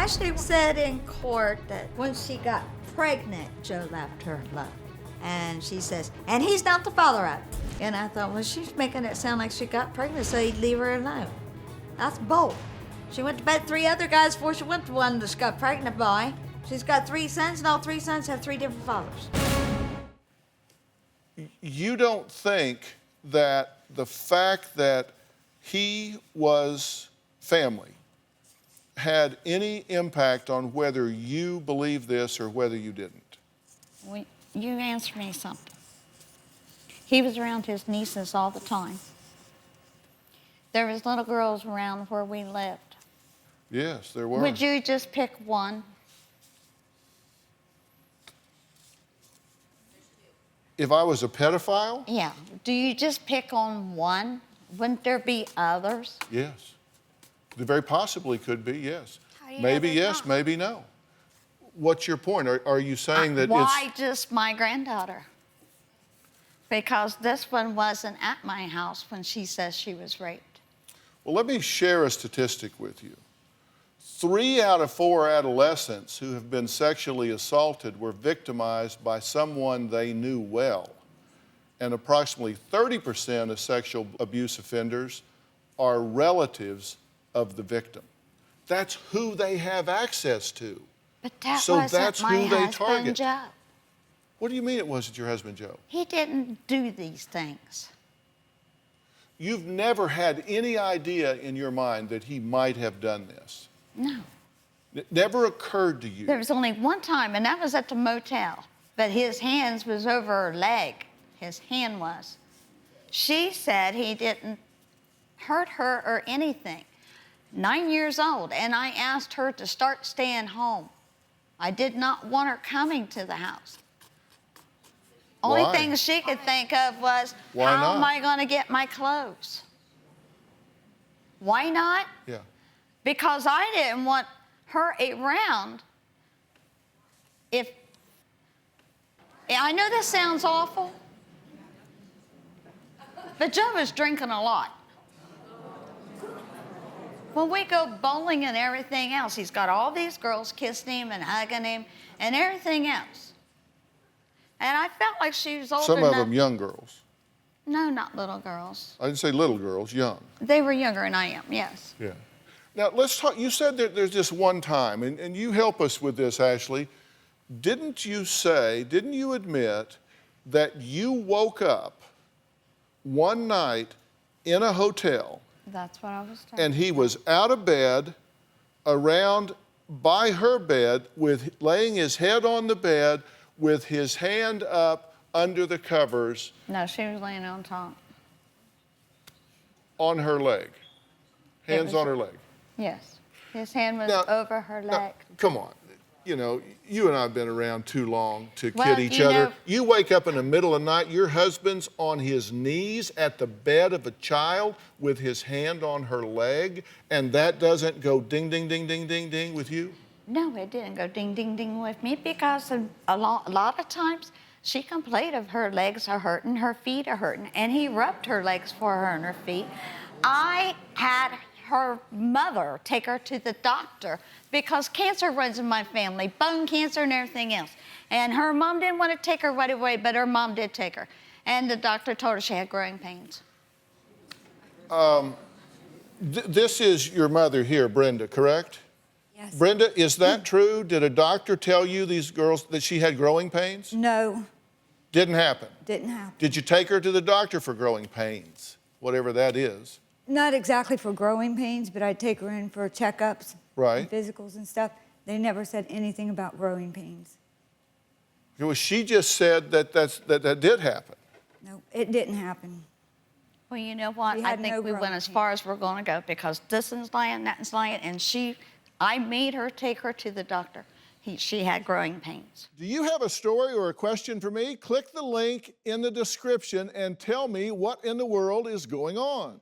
Ashley said in court that when she got pregnant, Joe left her alone. And she says, and he's not the father of it. And I thought, well, she's making it sound like she got pregnant so he'd leave her alone. That's bold. She went to bed with 3 other guys before she went to one that she got pregnant by. She's got 3 sons, and all 3 sons have 3 different fathers. You don't think that the fact that he was family had any impact on whether you believe this or whether you didn't? Well, you answer me something. He was around his nieces all the time. There was little girls around where we lived. Yes, there were. Would you just pick one? If I was a pedophile? Yeah. Do you just pick on one? Wouldn't there be others? Yes. There very possibly could be, yes. How do you Maybe know yes, not? maybe no. What's your point? Are you saying that Why just my granddaughter? Because this one wasn't at my house when she says she was raped. Well, let me share a statistic with you. 3 out of 4 adolescents who have been sexually assaulted were victimized by someone they knew well. And approximately 30% of sexual abuse offenders are relatives of the victim. That's who they have access to. But that So wasn't that's my who they husband, target. Joe. What do you mean it wasn't your husband, Joe? He didn't do these things. You've never had any idea in your mind that he might have done this? No. It never occurred to you? There was only one time, and that was at the motel. But his hands was over her leg. His hand was. She said he didn't hurt her or anything. 9 years old, and I asked her to start staying home. I did not want her coming to the house. Only Why? thing she could think of was, Why how am not? I going to get my clothes? Why not? Yeah. Because I didn't want her around. If I know this sounds awful, but Joe was drinking a lot. When we go bowling and everything else, he's got all these girls kissing him and hugging him and everything else. And I felt like she was old Some enough. of them young girls. No, not little girls. I didn't say little girls, young. They were younger than I am, yes. Yeah. Now, let's talk. You said that there's this one time, and you help us with this, Ashley. Didn't you admit that you woke up one night in a hotel That's what I was told. and he was out of bed, around by her bed, laying his head on the bed with his hand up under the covers No, she was laying on top. on her leg? Hands was- on her leg. Yes. His hand was Now- over her Now, leg. come on. You know, you and I have been around too long to Well, kid each you other. know- You wake up in the middle of the night, your husband's on his knees at the bed of a child with his hand on her leg, and that doesn't go ding, ding, ding, ding, ding, ding with you? No, it didn't go ding, ding, ding with me because a lot of times she complained of her legs are hurting, her feet are hurting, and he rubbed her legs for her and her feet. I had her mother take her to the doctor because cancer runs in my family, bone cancer and everything else. And her mom didn't want to take her right away, but her mom did take her. And the doctor told her she had growing pains. This is your mother here, Brenda, correct? Yes. Brenda, is that true? Did a doctor tell you these girls that she had growing pains? No, Didn't happen. didn't happen. Did you take her to the doctor for growing pains, whatever that is? Not exactly for growing pains, but I'd take her in for checkups, Right. and physicals and stuff. They never said anything about growing pains. Well, she just said that that did happen. No, it didn't happen. Well, you know what? She I had think no we went growing as far as we're going to go because this is lying, that is lying, and I made her take her to the doctor. She had growing pains. Do you have a story or a question for me? Click the link in the description and tell me what in the world is going on.